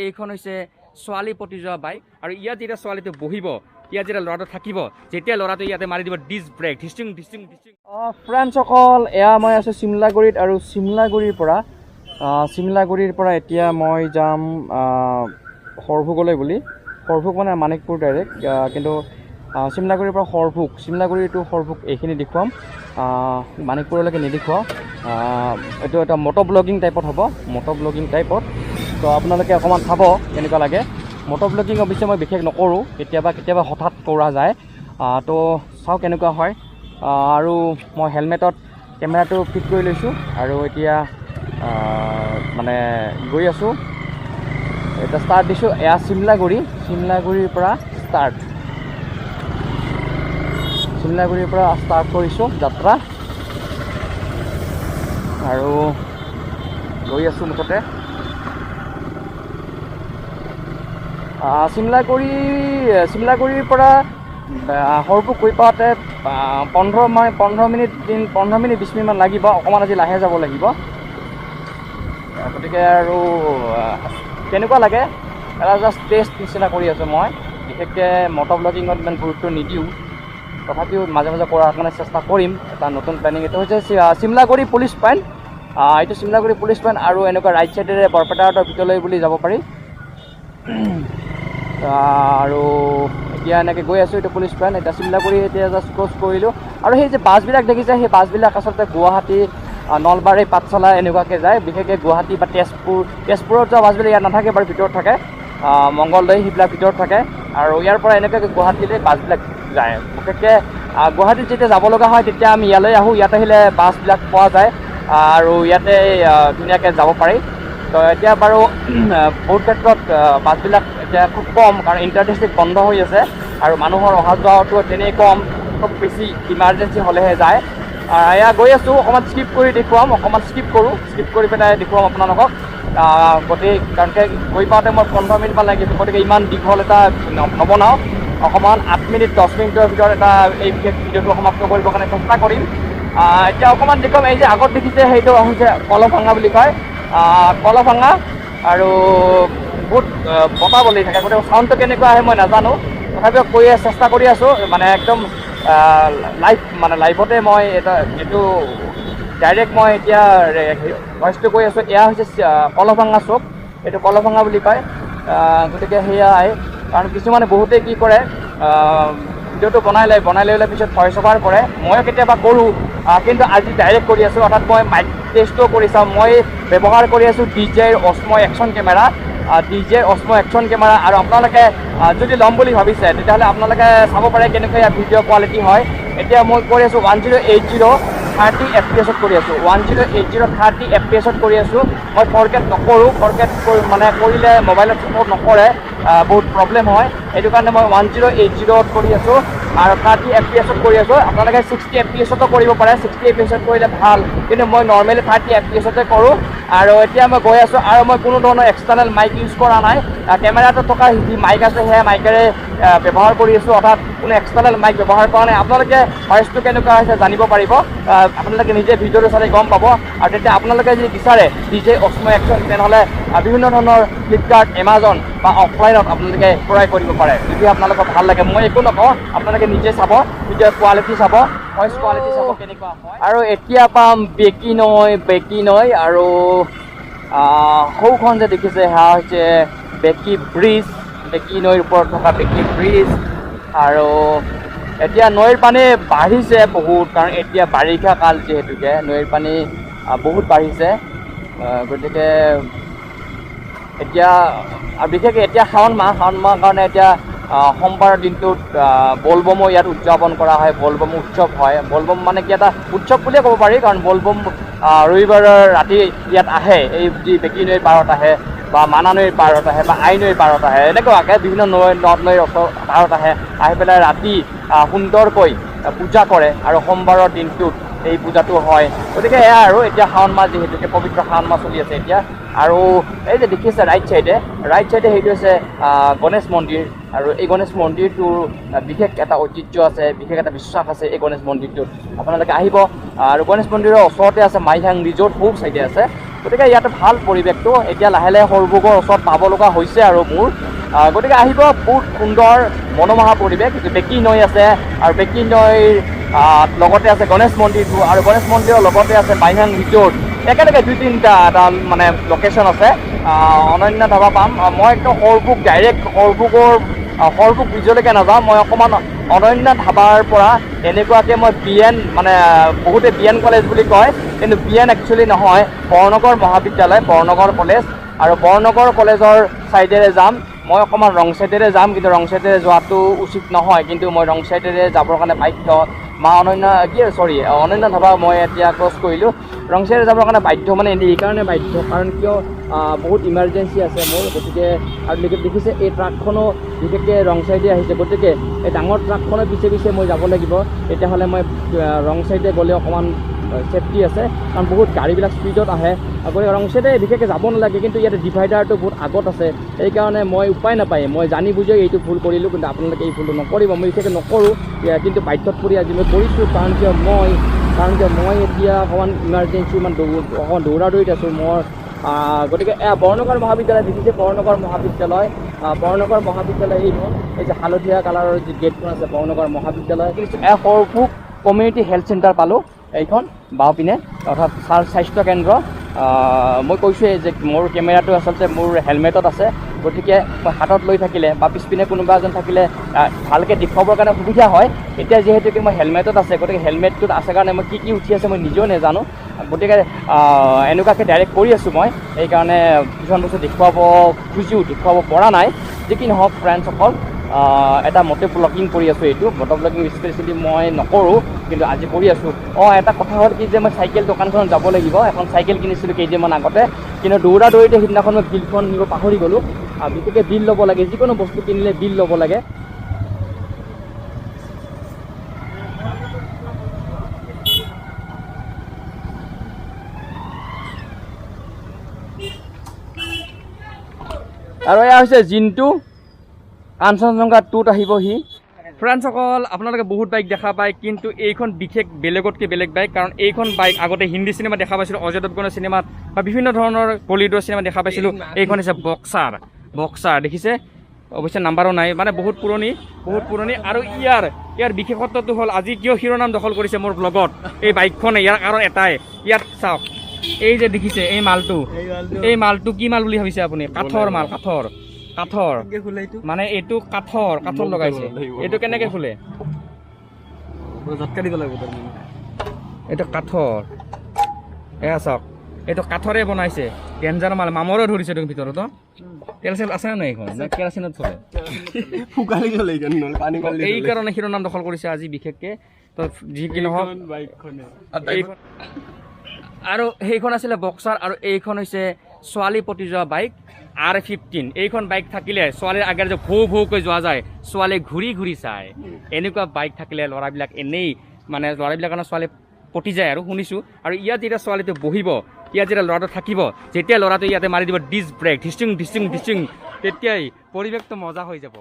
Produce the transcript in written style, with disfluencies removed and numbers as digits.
এইখন হৈছে ছোৱালী পতি যোৱা বাইক আৰু ইয়াত যেতিয়া ছোৱালীটো বহিব ইয়াত যেতিয়া ল'ৰাটো থাকিব যেতিয়া ল'ৰাটো ইয়াতে মাৰি দিব ডিছ ব্ৰেক ধিষ্টিং ধিষ্টিং ধিষ্টিং ফ্ৰেণ্ডসকল এয়া মই আছোঁ চিমলাগুৰিত আৰু চিমলাগুৰিৰ পৰা এতিয়া মই যাম সৰভোগলৈ বুলি সৰভোগ মানে মানিকপুৰ ডাইৰেক্ট কিন্তু চিমলাগুৰিৰ পৰা চিমলাগুৰি টু সৰভোগ এইখিনি দেখুৱাম মানিকপুৰলৈকে নেদেখুৱাওঁ এইটো এটা মটো ব্লগিং টাইপত হ'ব তো আপোনালোকে অকণমান চাব কেনেকুৱা লাগে মটো ব্লগিং অৱশ্যে মই বিশেষ নকৰোঁ কেতিয়াবা হঠাৎ কৰা যায় তো চাওঁ কেনেকুৱা হয় আৰু মই হেলমেটত কেমেৰাটো ফিট কৰি লৈছোঁ আৰু এতিয়া মানে গৈ আছোঁ এটা ষ্টাৰ্ট দিছোঁ এয়া চিমলাগুৰিৰ পৰা ষ্টাৰ্ট কৰিছোঁ যাত্ৰা আৰু গৈ আছোঁ মুঠতে চিমলাগুৰিৰ পৰা সৰভোগ গৈ পাওঁতে 15 মিনিট 20 মিনিটমান লাগিব অকণমান আজি লাহে যাব লাগিব গতিকে আৰু কেনেকুৱা লাগে এটা জাষ্ট টেষ্ট নিচিনা কৰি আছোঁ মই বিশেষকৈ মটো ব্লগিঙত ইমান গুৰুত্ব নিদিওঁ তথাপিও মাজে মাজে কৰাৰ কাৰণে চেষ্টা কৰিম এটা নতুন প্লেনিং এইটো হৈছে চিমলাগুৰি পুলিচ পইণ্ট এইটো চিমলাগুৰি পুলিচ পইণ্ট আৰু এনেকুৱা ৰাইট চাইডেৰে বৰপেটাৰ ভিতৰলৈ বুলি যাব পাৰি আৰু এতিয়া এনেকৈ গৈ আছোঁ এইটো পুলিচ পইণ্ট এতিয়া চিমলাগুৰি এতিয়া জাষ্ট ক্ৰছ কৰিলোঁ আৰু সেই যে বাছবিলাক দেখিছে সেই বাছবিলাক আচলতে গুৱাহাটী নলবাৰী পাঠশালা এনেকুৱাকৈ যায় বিশেষকৈ গুৱাহাটী বা তেজপুৰত যোৱা বাছবিলাক ইয়াত নাথাকে বাৰু ভিতৰত থাকে মংগলদৈ সেইবিলাক ভিতৰত থাকে আৰু ইয়াৰ পৰা এনেকুৱাকৈ গুৱাহাটীলৈ বাছবিলাক যায় বিশেষকৈ গুৱাহাটীত যেতিয়া যাব লগা হয় তেতিয়া আমি ইয়ালৈ আহোঁ ইয়াত আহিলে বাছবিলাক পোৱা যায় আৰু ইয়াতে ধুনীয়াকৈ যাব পাৰি তো এতিয়া বাৰু বহুত ক্ষেত্ৰত বাছবিলাক এতিয়া খুব কম কাৰণ ইণ্টাৰডিষ্ট্ৰিক্ট বন্ধ হৈ আছে আৰু মানুহৰ অহা যোৱাটো তেনেই কম খুব বেছি ইমাৰ্জেঞ্চি হ'লেহে যায় এয়া গৈ আছোঁ অকণমান স্কিপ কৰি পেলাই দেখুৱাম আপোনালোকক কাৰণ গৈ পাওঁতে মই 15 মিনিটমান লাগিছিল গতিকে ইমান দীঘল এটা নবনাওঁ অকণমান 8 মিনিট 10 মিনিটৰ ভিতৰত এটা এই বিশেষ ভিডিঅ'টো সমাপ্ত কৰিবৰ কাৰণে চেষ্টা কৰিম এতিয়া অকণমান দেখুৱাম এই যে আগত দেখিছে সেইটো হৈছে কলভাঙা বুলি কয় কলভাঙা আৰু বহুত বতাহ বলি থাকে গতিকে চাউণ্ডটো কেনেকুৱা আহে মই নাজানো তথাপিও চেষ্টা কৰি আছোঁ মানে একদম লাইভতে মই এইটো ডাইৰেক্ট মই এতিয়া ভইচটো কৈ আছোঁ এয়া হৈছে কলভাঙা চুক এইটো কলভাঙা বুলি কয় গতিকে সেয়াই কাৰণ কিছুমানে বহুতেই কি কৰে ভিডিঅ'টো বনাই লৈ পিছত ভইচ অভাৰ কৰে ময়ো কেতিয়াবা কৰোঁ কিন্তু আজি ডাইৰেক্ট কৰি আছোঁ অৰ্থাৎ মই মাইক টেষ্টো কৰি চাওঁ মই ব্যৱহাৰ কৰি আছোঁ DJI Osmo একশ্যন কেমেৰা আৰু আপোনালোকে যদি ল'ম বুলি ভাবিছে তেতিয়াহ'লে আপোনালোকে চাব পাৰে কেনেকৈ ইয়াৰ ভিডিঅ' কোৱালিটি হয় এতিয়া মই কৰি আছোঁ 1080 30 FPS কৰি আছোঁ 1080 30 FPS কৰি আছোঁ মই ফৰকেট নকৰোঁ মানে কৰিলে মোবাইলত ছাপৰ্ট নকৰে বহুত প্ৰব্লেম হয় সেইটো কাৰণে মই 1080 কৰি আছোঁ আৰু 30 FPS কৰি আছোঁ আপোনালোকে 60 FPS কৰিব পাৰে 60 FPS কৰিলে ভাল কিন্তু মই নৰ্মেলি 30 FPS কৰোঁ আৰু এতিয়া মই গৈ আছোঁ আৰু মই কোনো ধৰণৰ এক্সটাৰ্নেল মাইক ইউজ কৰা নাই কেমেৰাটোত থকা যি মাইক আছে সেয়া মাইকেৰে ব্যৱহাৰ কৰি আছোঁ অৰ্থাৎ কোনো এক্সটাৰ্নেল মাইক ব্যৱহাৰ কৰা নাই আপোনালোকে ভইচটো কেনেকুৱা হৈছে জানিব পাৰিব আপোনালোকে নিজে ভিডিঅ'টো চালে গম পাব আৰু তেতিয়া আপোনালোকে যদি বিচাৰে DJI Osmo একশ্যন তেনেহ'লে বিভিন্ন ধৰণৰ ফ্লিপকাৰ্ট এমাজন বা অফলাইনত আপোনালোকে ক্ৰয় কৰিব পাৰে যদি আপোনালোকক ভাল লাগে মই একো নকওঁ আপোনালোকে নিজে চাব ভিডিঅ'ৰ কোৱালিটি চাব ভইচ কোৱালিটি চাব কেনেকুৱা হয় আৰু এতিয়া পাম বেকি নৈ আৰু সৌখন যে দেখিছে সেয়া হৈছে বেকি নৈৰ ওপৰত থকা বেকি ব্ৰিজ আৰু এতিয়া নৈৰ পানী বাঢ়িছে বহুত কাৰণ এতিয়া বাৰিষা কাল যিহেতুকে নৈৰ পানী বহুত বাঢ়িছে গতিকে এতিয়া বিশেষকৈ এতিয়া শাওণ মাহ কাৰণে এতিয়া সোমবাৰৰ দিনটোত বলবমো ইয়াত উদযাপন কৰা হয় বলবম উৎসৱ হয় বলবম মানে কি এটা উৎসৱ বুলিয়ে ক'ব পাৰি কাৰণ বলবম ৰবিবাৰৰ ৰাতি ইয়াত আহে এই যি বেকি নৈৰ পাৰত আহে বা মানা নৈৰ পাৰত আহে বা আই নৈৰ পাৰত আহে এনেকুৱাকৈ বিভিন্ন নদ নৈৰ পাৰত আহি পেলাই ৰাতি সুন্দৰকৈ পূজা কৰে আৰু সোমবাৰৰ দিনটোত এই পূজাটো হয় গতিকে এয়া আৰু এতিয়া শাওণ মাহ যিহেতুকে পবিত্ৰ শাওণ মাহ চলি আছে এতিয়া আৰু এই যে দেখিছে ৰাইট চাইডে সেইটো হৈছে গণেশ মন্দিৰ আৰু এই গণেশ মন্দিৰটোৰ বিশেষ এটা ঐতিহ্য আছে বিশেষ এটা বিশ্বাস আছে এই গণেশ মন্দিৰটোত আপোনালোকে আহিব আৰু গণেশ মন্দিৰৰ ওচৰতে আছে মাইহাং ৰিজৰ্ট পূব চাইডে আছে গতিকে ইয়াতে ভাল পৰিৱেশটো এতিয়া লাহে লাহে সৰভোগৰ ওচৰত পাব লগা হৈছে আৰু মোৰ গতিকে আহিব বহুত সুন্দৰ মনোমোহা পৰিৱেশ বেকী নৈ আছে আৰু বেকী নৈৰ লগতে আছে গণেশ মন্দিৰটো আৰু গণেশ মন্দিৰৰ লগতে আছে বাইহাং ৰিজৰ্ট একেলগে 2-3টা এটা মানে লোকেশ্যন আছে অনন্য ধাবা পাম মই একদম সৰভোগ ডাইৰেক্ট সৰভোগ ব্ৰিজলৈকে নাযাওঁ মই অকণমান অনন্য ধাবাৰ পৰা এনেকুৱাকৈ মই BN মানে বহুতে BN কলেজ বুলি কয় কিন্তু BN একচুৱেলি নহয় বৰনগৰ মহাবিদ্যালয় বৰনগৰ কলেজ আৰু বৰনগৰ কলেজৰ ছাইডেৰে যাম মই অকণমান ৰং ছাইডেৰে যাম কিন্তু ৰং ছাইডেৰে যোৱাটো উচিত নহয় কিন্তু মই ৰং ছাইডেৰে যাবৰ কাৰণে বাধ্য অনন্য ধাবা মই এতিয়া ক্ৰছ কৰিলোঁ ৰং ছাইডেৰে যাবৰ কাৰণে বাধ্য মানে এইকাৰণে বাধ্য কাৰণ কিয় বহুত ইমাৰ্জেঞ্চি আছে মোৰ গতিকে আৰু দেখিছে এই ট্ৰাকখনো বিশেষকৈ ৰং ছাইডে আহিছে গতিকে এই ডাঙৰ ট্ৰাকখনৰ পিছে মই যাব লাগিব তেতিয়াহ'লে মই ৰং ছাইডে গ'লে অকণমান ছেফটি আছে কাৰণ বহুত গাড়ীবিলাক স্পীডত আহে গতিকে ৰং ছাইডে বিশেষকৈ যাব নালাগে কিন্তু ইয়াতে ডিভাইডাৰটো বহুত আগত আছে সেইকাৰণে মই উপায় নাপায় মই জানি বুজি এইটো ভুল কৰিলোঁ কিন্তু আপোনালোকে এই ভুলটো নকৰিব মই বিশেষকৈ নকৰোঁ কিন্তু বাধ্যত পৰি আজি মই কৰিছোঁ কাৰণ কিয় মই এতিয়া অকণমান ইমাৰ্জেঞ্চি অকণমান দৌৰা দৌৰিত আছোঁ মই গতিকে বৰনগৰ মহাবিদ্যালয় দেখিছে বৰনগৰ মহাবিদ্যালয় এইখন এই যে হালধীয়া কালাৰৰ যি গেটখন আছে বৰনগৰ মহাবিদ্যালয় সৰভোগ কমিউনিটি হেল্থ চেণ্টাৰ পালোঁ এইখন বাওঁপিনে অৰ্থাৎ স্বাস্থ্য কেন্দ্ৰ মই কৈছোঁৱেই যে মোৰ কেমেৰাটো আচলতে মোৰ হেলমেটত আছে গতিকে মই হাতত লৈ থাকিলে বা পিছপিনে কোনোবা এজন থাকিলে ভালকৈ দেখুৱাবৰ কাৰণে সুবিধা হয় এতিয়া যিহেতুকে মই হেলমেটত আছে গতিকে হেলমেটটোত আছে কাৰণে মই কি উঠি আছে মই নিজেও নাজানো গতিকে এনেকুৱাকৈ ডাইৰেক্ট কৰি আছোঁ মই সেইকাৰণে কিছুমান বস্তু দেখুৱাব পৰা নাই যি কি নহওক ফ্ৰেণ্ডছসকল এটা মটো ব্লগিং কৰি আছোঁ এইটো মটো ব্লগিং স্পেচিয়েলি মই নকৰোঁ কিন্তু আজি কৰি আছোঁ এটা কথা হ'ল কি যে মই চাইকেল দোকানখনত যাব লাগিব এখন চাইকেল কিনিছিলোঁ কেইদিনমান আগতে কিন্তু দৌৰা দৌৰিতে সিদিনাখন মই বিলখন নিব পাহৰি গ'লোঁ বিশেষকৈ বিল ল'ব লাগে যিকোনো বস্তু কিনিলে বিল ল'ব লাগে আৰু এয়া হৈছে জিন্তু কাঞ্চনজংঘা 2ত আহিব সি ফ্ৰেণ্ডছসকল আপোনালোকে বহুত বাইক দেখা পায় কিন্তু এইখন বিশেষ বেলেগতকৈ বেলেগ বাইক কাৰণ এইখন বাইক আগতে হিন্দী চিনেমা দেখা পাইছিলোঁ অজয় দেৱগনৰ চিনেমাত বা বিভিন্ন ধৰণৰ বলিউডৰ চিনেমা দেখা পাইছিলোঁ এইখন হৈছে বক্সাৰ দেখিছে অৱশ্যে নাম্বাৰো নাই মানে বহুত পুৰণি আৰু ইয়াৰ বিশেষত্বটো হ'ল আজি কিয় শিৰোনাম দখল কৰিছে মোৰ ব্লগত এই বাইকখনে ইয়াৰ কাৰণ এটাই ইয়াত চাওক এই যে দেখিছে এই মালটো কি মাল বুলি ভাবিছে আপুনি কাঠৰ মানে এইটো কাঠৰ লগাইছে এইটো কেনেকৈ খোলে এইটো কাঠৰ এয়া চাওক এইটো কাঠৰে বনাইছে ডেঞ্জাৰ মাল মামৰো ধৰিছে তোৰ ভিতৰত তেল চেল আছে নাই এইখন কেৰাচিনত চলে এইকাৰণে শিৰোনাম দখল কৰিছে আজি বিশেষকৈ তো যি কি নহওক আৰু সেইখন আছিলে বক্সাৰ আৰু এইখন হৈছে ছোৱালী প্ৰতি যোৱা বাইক R15 এইখন বাইক থাকিলে ছোৱালীৰ আগেৰে যে ভৌকৈ যোৱা যায় ছোৱালী ঘূৰি চায় এনেকুৱা বাইক থাকিলে ল'ৰাবিলাক এনেই মানে ল'ৰাবিলাকৰ ছোৱালী পতি যায় আৰু শুনিছোঁ আৰু ইয়াত যেতিয়া ছোৱালীটো বহিব ইয়াত যেতিয়া ল'ৰাটো থাকিব যেতিয়া ল'ৰাটো ইয়াতে মাৰি দিব ডিছ ব্ৰেক ধিচিং তেতিয়াই পৰিৱেশটো মজা হৈ যাব